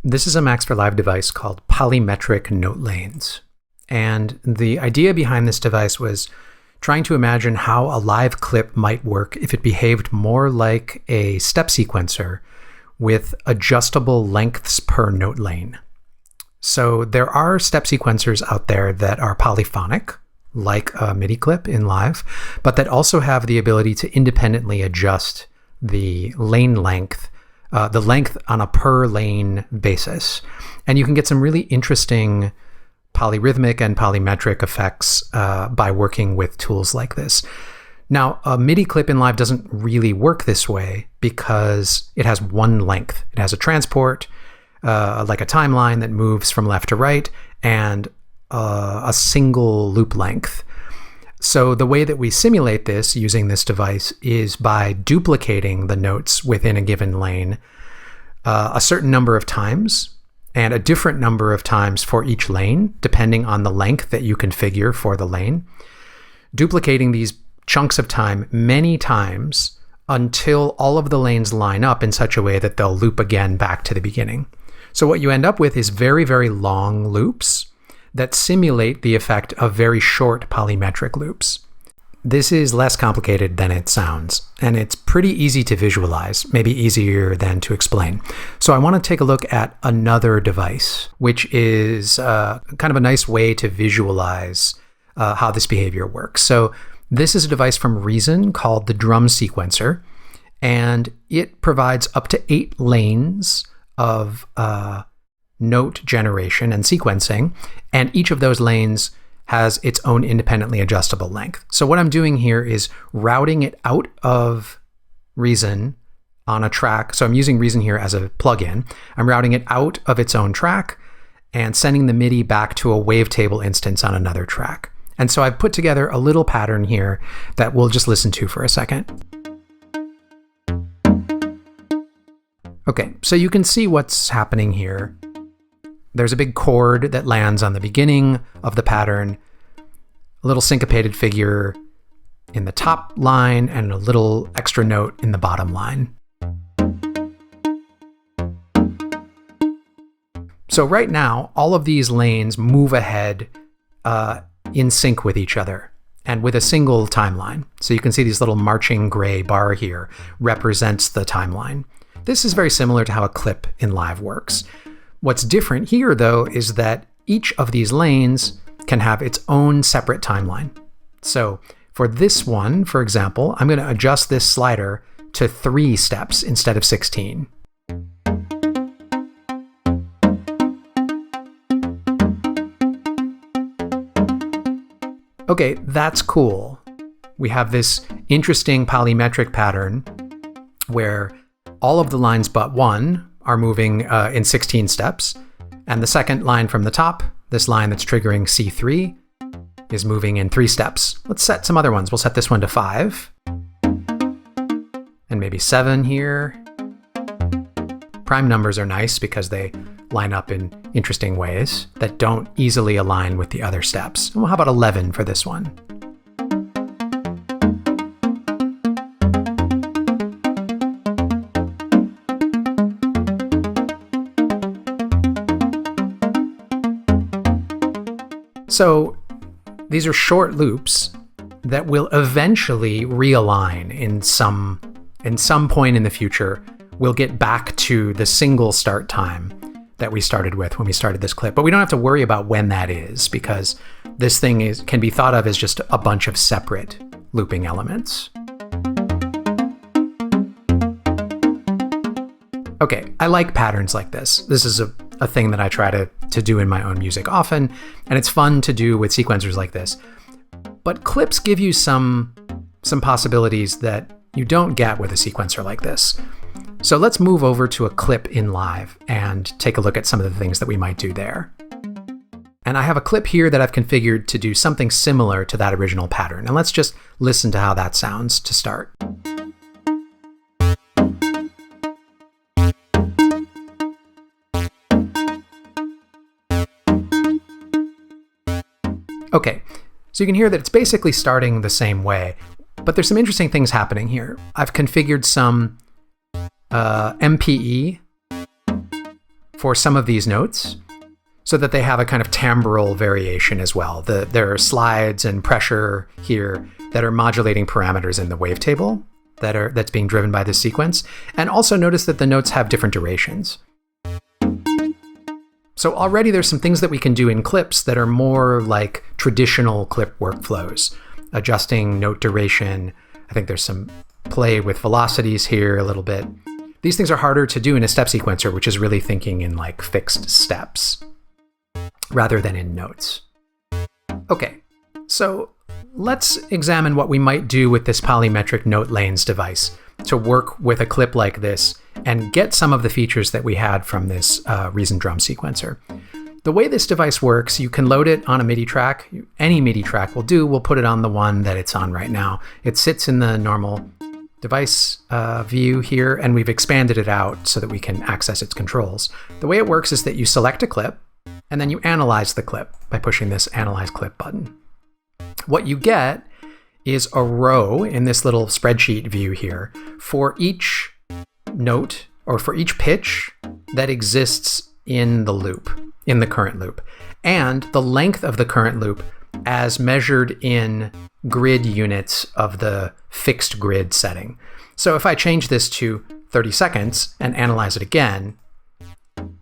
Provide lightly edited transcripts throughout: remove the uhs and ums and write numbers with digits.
This is a Max for Live device called Polymetric Note Lanes. And the idea behind this device was trying to imagine how a live clip might work if it behaved more like a step sequencer with adjustable lengths per note lane. So there are step sequencers out there that are polyphonic, like a MIDI clip in live, but that also have the ability to independently adjust the lane length, the length on a per lane basis. And you can get some really interesting polyrhythmic and polymetric effects by working with tools like this. Now, a MIDI clip in live doesn't really work this way because it has one length. It has a transport, like a timeline that moves from left to right, and a single loop length. So the way that we simulate this using this device is by duplicating the notes within a given lane a certain number of times, and a different number of times for each lane, depending on the length that you configure for the lane. Duplicating these chunks of time many times until all of the lanes line up in such a way that they'll loop again back to the beginning. So what you end up with is very, very long loops that simulate the effect of very short polymetric loops. This is less complicated than it sounds, and it's pretty easy to visualize, maybe easier than to explain. So I want to take a look at another device, which is kind of a nice way to visualize how this behavior works. So this is a device from Reason called the Drum Sequencer, and it provides up to 8 lanes of note generation and sequencing, and each of those lanes has its own independently adjustable length. So what I'm doing here is routing it out of Reason on a track. So I'm using Reason here as a plugin. I'm routing it out of its own track and sending the MIDI back to a wavetable instance on another track. And so I've put together a little pattern here that we'll just listen to for a second. Okay, so you can see what's happening here. There's a big chord that lands on the beginning of the pattern, a little syncopated figure in the top line, and a little extra note in the bottom line. So right now, all of these lanes move ahead in sync with each other and with a single timeline. So you can see this little marching gray bar here represents the timeline. This is very similar to how a clip in live works. What's different here, though, is that each of these lanes can have its own separate timeline. So for this one, for example, I'm going to adjust this slider to 3 steps instead of 16. Okay, that's cool. We have this interesting polymetric pattern where all of the lines but one are moving in 16 steps. And the second line from the top, this line that's triggering C3, is moving in 3 steps. Let's set some other ones. We'll set this one to 5. And maybe 7 here. Prime numbers are nice because they line up in interesting ways that don't easily align with the other steps. Well, how about 11 for this one? So these are short loops that will eventually realign in some point in the future. We'll get back to the single start time that we started with when we started this clip. But we don't have to worry about when that is, because this thing can be thought of as just a bunch of separate looping elements. Okay, I like patterns like this. This is a thing that I try to do in my own music often, and it's fun to do with sequencers like this. But clips give you some possibilities that you don't get with a sequencer like this. So let's move over to a clip in live and take a look at some of the things that we might do there. And I have a clip here that I've configured to do something similar to that original pattern. And let's just listen to how that sounds to start. Okay, so you can hear that it's basically starting the same way, but there's some interesting things happening here. I've configured some MPE for some of these notes so that they have a kind of timbral variation as well. There are slides and pressure here that are modulating parameters in the wavetable that's being driven by this sequence. And also notice that the notes have different durations. So already there's some things that we can do in clips that are more like traditional clip workflows, adjusting note duration. I think there's some play with velocities here a little bit. These things are harder to do in a step sequencer, which is really thinking in like fixed steps rather than in notes. Okay, so let's examine what we might do with this Polymetric Note Lanes device to work with a clip like this and get some of the features that we had from this Reason drum sequencer. The way this device works, you can load it on a MIDI track. Any MIDI track will do. We'll put it on the one that it's on right now. It sits in the normal device view here, and we've expanded it out so that we can access its controls. The way it works is that you select a clip, and then you analyze the clip by pushing this Analyze Clip button. What you get is a row in this little spreadsheet view here for each note or for each pitch that exists in the loop, in the current loop, and the length of the current loop as measured in grid units of the fixed grid setting. So if I change this to 30 seconds and analyze it again,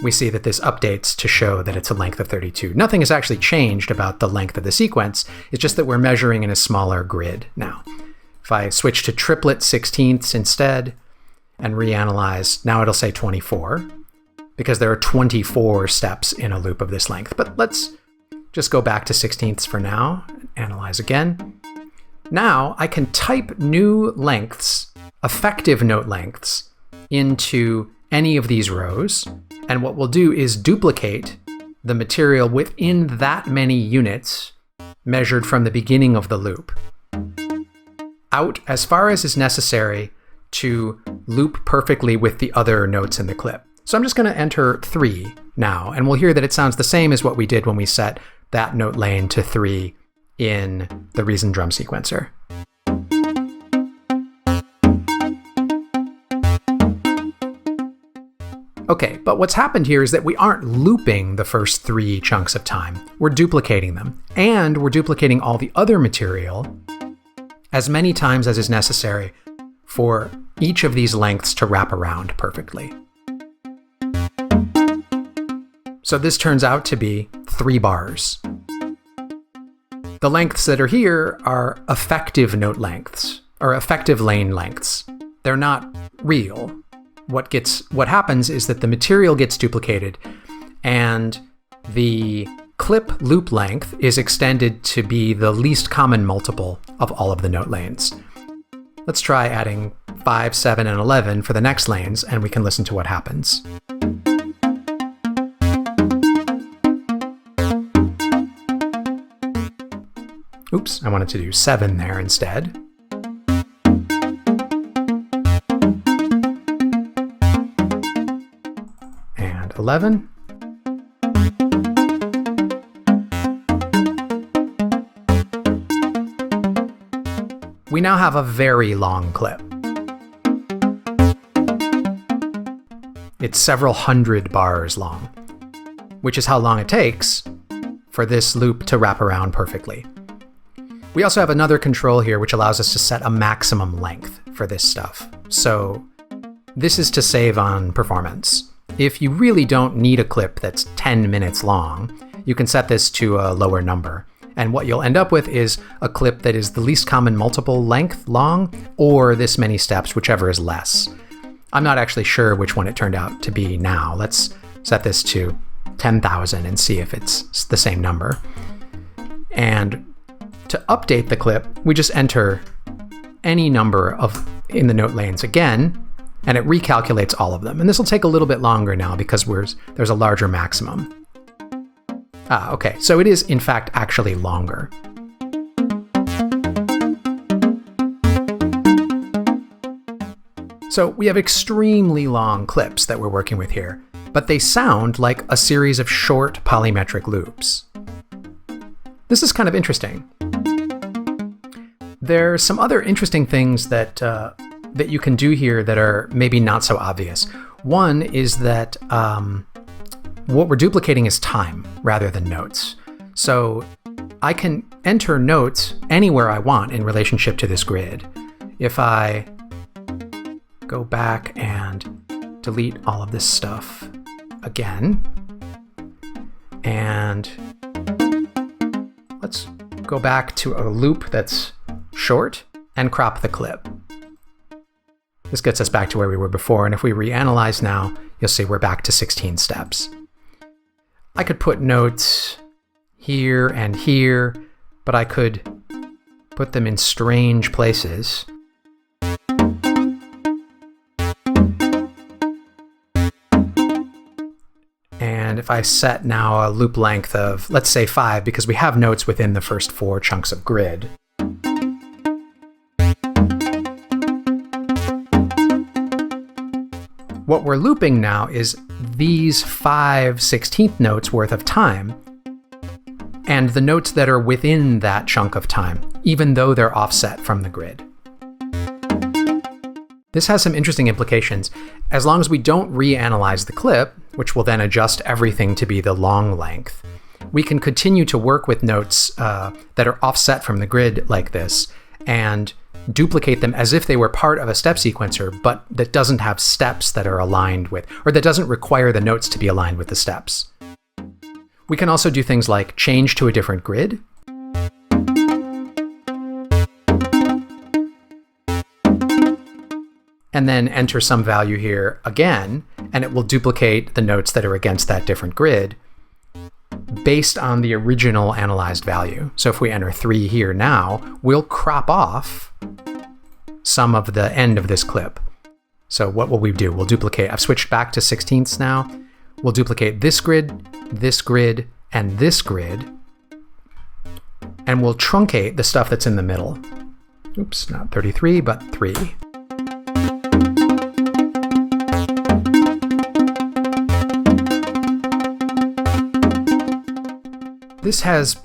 we see that this updates to show that it's a length of 32. Nothing has actually changed about the length of the sequence. It's just that we're measuring in a smaller grid now. If I switch to triplet 16ths instead and reanalyze, now it'll say 24 because there are 24 steps in a loop of this length. But let's just go back to 16ths for now and analyze again. Now I can type new lengths, effective note lengths, into any of these rows. And what we'll do is duplicate the material within that many units measured from the beginning of the loop out as far as is necessary to loop perfectly with the other notes in the clip. So I'm just going to enter 3 now, and we'll hear that it sounds the same as what we did when we set that note lane to 3 in the Reason drum sequencer. Okay, but what's happened here is that we aren't looping the first 3 chunks of time. We're duplicating them, and we're duplicating all the other material as many times as is necessary for each of these lengths to wrap around perfectly. So this turns out to be 3 bars. The lengths that are here are effective note lengths, or effective lane lengths. They're not real. What happens is that the material gets duplicated and the clip loop length is extended to be the least common multiple of all of the note lanes. Let's try adding 5, 7, and 11 for the next lanes, and we can listen to what happens. Oops, I wanted to do 7 there instead. And 11. We now have a very long clip. It's several hundred bars long, which is how long it takes for this loop to wrap around perfectly. We also have another control here which allows us to set a maximum length for this stuff. So this is to save on performance. If you really don't need a clip that's 10 minutes long, you can set this to a lower number. And what you'll end up with is a clip that is the least common multiple length long, or this many steps, whichever is less. I'm not actually sure which one it turned out to be now. Let's set this to 10,000 and see if it's the same number. And to update the clip, we just enter any number in the note lanes again, and it recalculates all of them. And this will take a little bit longer now because there's a larger maximum. Okay, so it is in fact actually longer. So we have extremely long clips that we're working with here, but they sound like a series of short polymetric loops. This is kind of interesting. There's some other interesting things that you can do here that are maybe not so obvious. One is that what we're duplicating is time rather than notes. So I can enter notes anywhere I want in relationship to this grid. If I go back and delete all of this stuff again, and let's go back to a loop that's short and crop the clip. This gets us back to where we were before, and if we reanalyze now, you'll see we're back to 16 steps. I could put notes here and here, but I could put them in strange places. And if I set now a loop length of, let's say 5, because we have notes within the first 4 chunks of grid. What we're looping now is these 5 16th notes worth of time, and the notes that are within that chunk of time, even though they're offset from the grid. This has some interesting implications. As long as we don't reanalyze the clip, which will then adjust everything to be the long length, we can continue to work with notes that are offset from the grid like this, and duplicate them as if they were part of a step sequencer, but that doesn't have steps that are aligned with, or that doesn't require the notes to be aligned with the steps. We can also do things like change to a different grid, and then enter some value here again, and it will duplicate the notes that are against that different grid based on the original analyzed value. So if we enter 3 here now, we'll crop off some of the end of this clip. So what will we do? We'll duplicate. I've switched back to 16ths now. We'll duplicate this grid, and this grid, and we'll truncate the stuff that's in the middle. Oops, not 33, but 3. This has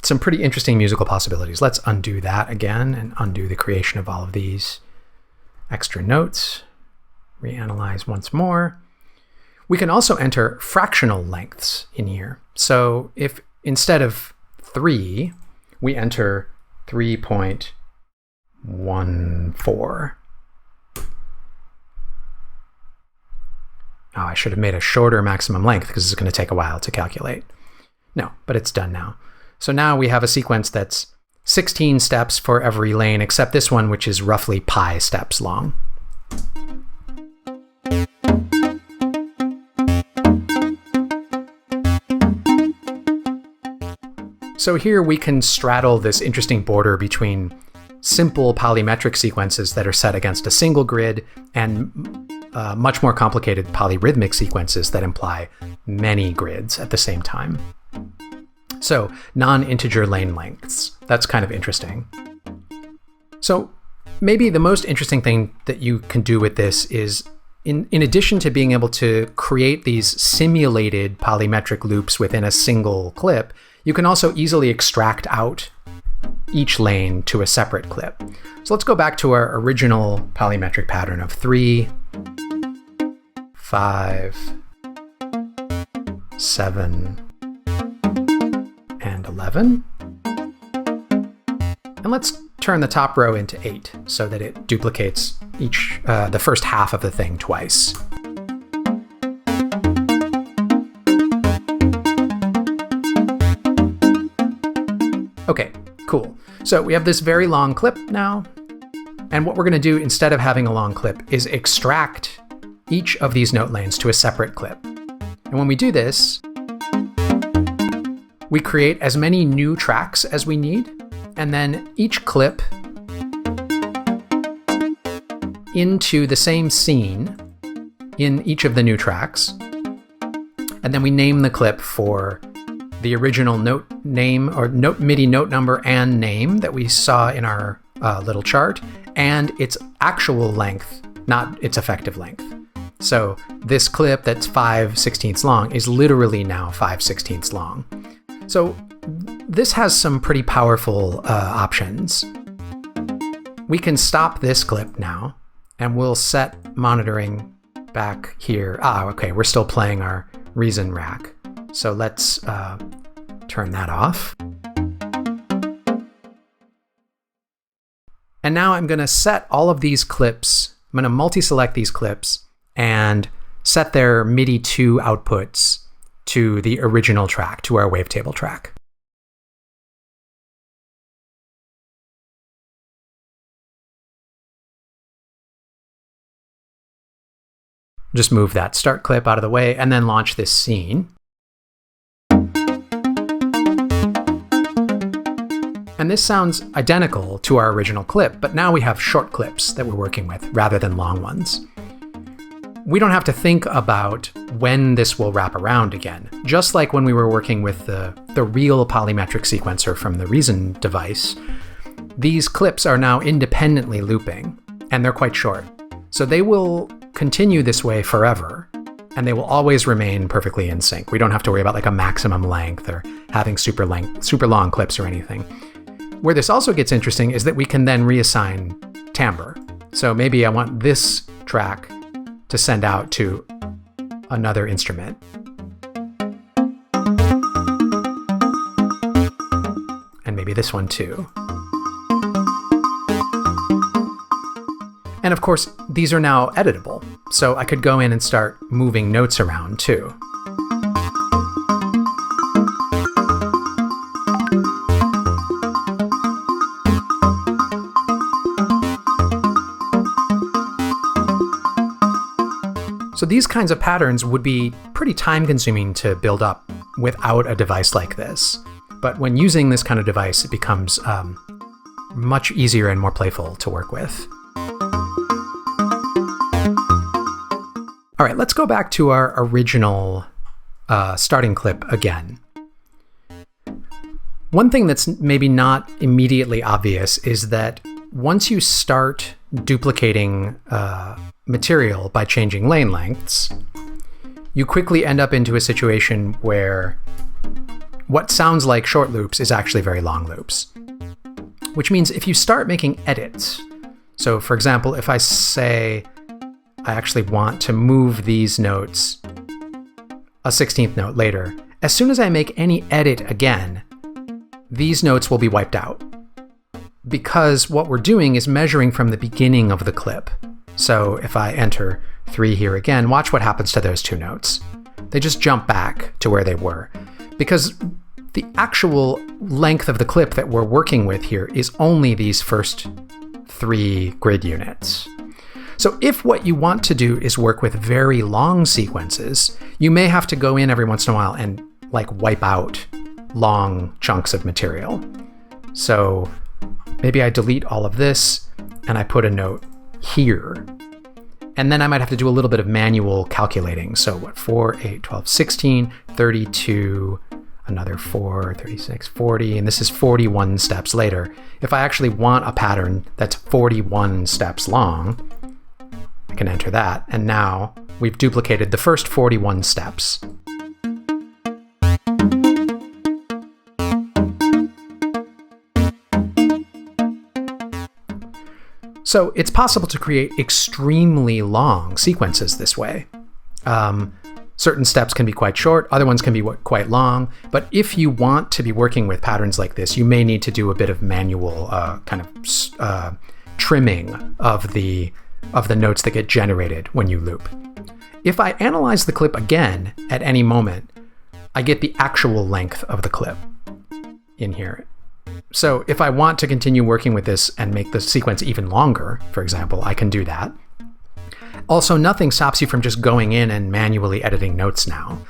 some pretty interesting musical possibilities. Let's undo that again and undo the creation of all of these extra notes. Reanalyze once more. We can also enter fractional lengths in here. So if instead of 3, we enter 3.14. Oh, I should have made a shorter maximum length because it's going to take a while to calculate. No, but it's done now. So now we have a sequence that's 16 steps for every lane except this one, which is roughly pi steps long. So here we can straddle this interesting border between simple polymetric sequences that are set against a single grid and much more complicated polyrhythmic sequences that imply many grids at the same time. So non-integer lane lengths, that's kind of interesting. So maybe the most interesting thing that you can do with this is, in addition to being able to create these simulated polymetric loops within a single clip, you can also easily extract out each lane to a separate clip. So let's go back to our original polymetric pattern of 3, 5, 7, and 11. And let's turn the top row into 8 so that it duplicates the first half of the thing twice. Okay, cool. So we have this very long clip now. And what we're going to do instead of having a long clip is extract each of these note lanes to a separate clip. And when we do this, we create as many new tracks as we need, and then each clip into the same scene in each of the new tracks. And then we name the clip for the original note name or note MIDI note number and name that we saw in our little chart, and its actual length, not its effective length. So this clip that's 5/16 long is literally now 5/16 long. So this has some pretty powerful options. We can stop this clip now, and we'll set monitoring back here. Okay, we're still playing our Reason rack. So let's turn that off. And now I'm going to set all of these clips. I'm going to multi-select these clips and set their MIDI 2 outputs to the original track, to our wavetable track. Just move that start clip out of the way and then launch this scene. And this sounds identical to our original clip, but now we have short clips that we're working with rather than long ones. We don't have to think about when this will wrap around again. Just like when we were working with the real polymetric sequencer from the Reason device, these clips are now independently looping, and they're quite short. So they will continue this way forever, and they will always remain perfectly in sync. We don't have to worry about like a maximum length or having super long clips or anything. Where this also gets interesting is that we can then reassign timbre. So maybe I want this track to send out to another instrument. And maybe this one too. And of course, these are now editable. So I could go in and start moving notes around too. So these kinds of patterns would be pretty time-consuming to build up without a device like this. But when using this kind of device, it becomes much easier and more playful to work with. All right, let's go back to our original starting clip again. One thing that's maybe not immediately obvious is that once you start duplicating material by changing lane lengths, you quickly end up into a situation where what sounds like short loops is actually very long loops. Which means if you start making edits, so for example, if I say I actually want to move these notes a 16th note later, as soon as I make any edit again, these notes will be wiped out. Because what we're doing is measuring from the beginning of the clip. So if I enter 3 here again, watch what happens to those 2 notes. They just jump back to where they were. Because the actual length of the clip that we're working with here is only these first 3 grid units. So if what you want to do is work with very long sequences, you may have to go in every once in a while and like wipe out long chunks of material. So maybe I delete all of this and I put a note here. And then I might have to do a little bit of manual calculating. So what, 4, 8, 12, 16, 32, another 4, 36, 40, and this is 41 steps later. If I actually want a pattern that's 41 steps long, I can enter that. And now we've duplicated the first 41 steps. So it's possible to create extremely long sequences this way. Certain steps can be quite short, other ones can be quite long, but if you want to be working with patterns like this, you may need to do a bit of manual trimming of the notes that get generated when you loop. If I analyze the clip again at any moment, I get the actual length of the clip in here. So if I want to continue working with this and make the sequence even longer, for example, I can do that. Also, nothing stops you from just going in and manually editing notes now.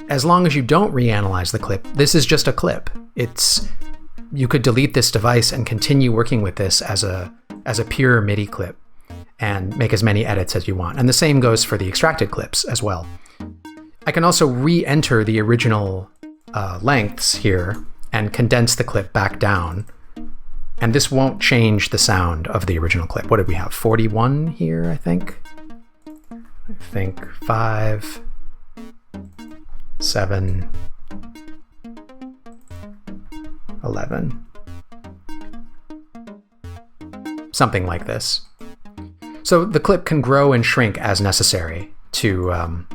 As long as you don't reanalyze the clip, this is just a clip. You could delete this device and continue working with this as a pure MIDI clip and make as many edits as you want. And the same goes for the extracted clips as well. I can also re-enter the original lengths here and condense the clip back down. And this won't change the sound of the original clip. What did we have? 41 here, I think? 5, 7, 11. Something like this. So the clip can grow and shrink as necessary to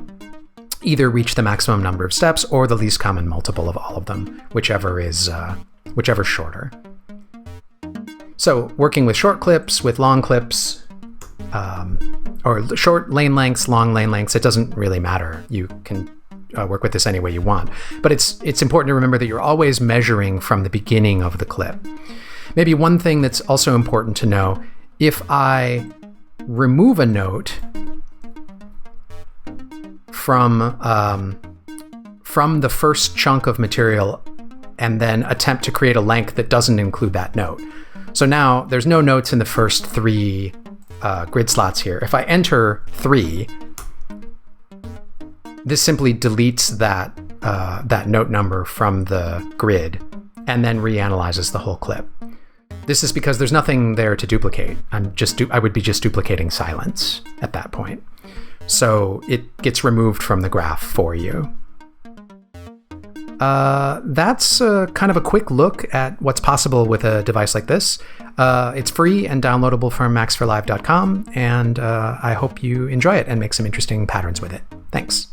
either reach the maximum number of steps or the least common multiple of all of them, whichever's shorter. So working with short clips, with long clips, or short lane lengths, long lane lengths, it doesn't really matter. You can work with this any way you want. But it's important to remember that you're always measuring from the beginning of the clip. Maybe one thing that's also important to know, if I remove a note from the first chunk of material and then attempt to create a length that doesn't include that note. So now there's no notes in the first 3 grid slots here. If I enter 3, this simply deletes that note number from the grid and then reanalyzes the whole clip. This is because there's nothing there to duplicate. I would be just duplicating silence at that point. So it gets removed from the graph for you. That's kind of a quick look at what's possible with a device like this. It's free and downloadable from maxforlive.com, and I hope you enjoy it and make some interesting patterns with it. Thanks.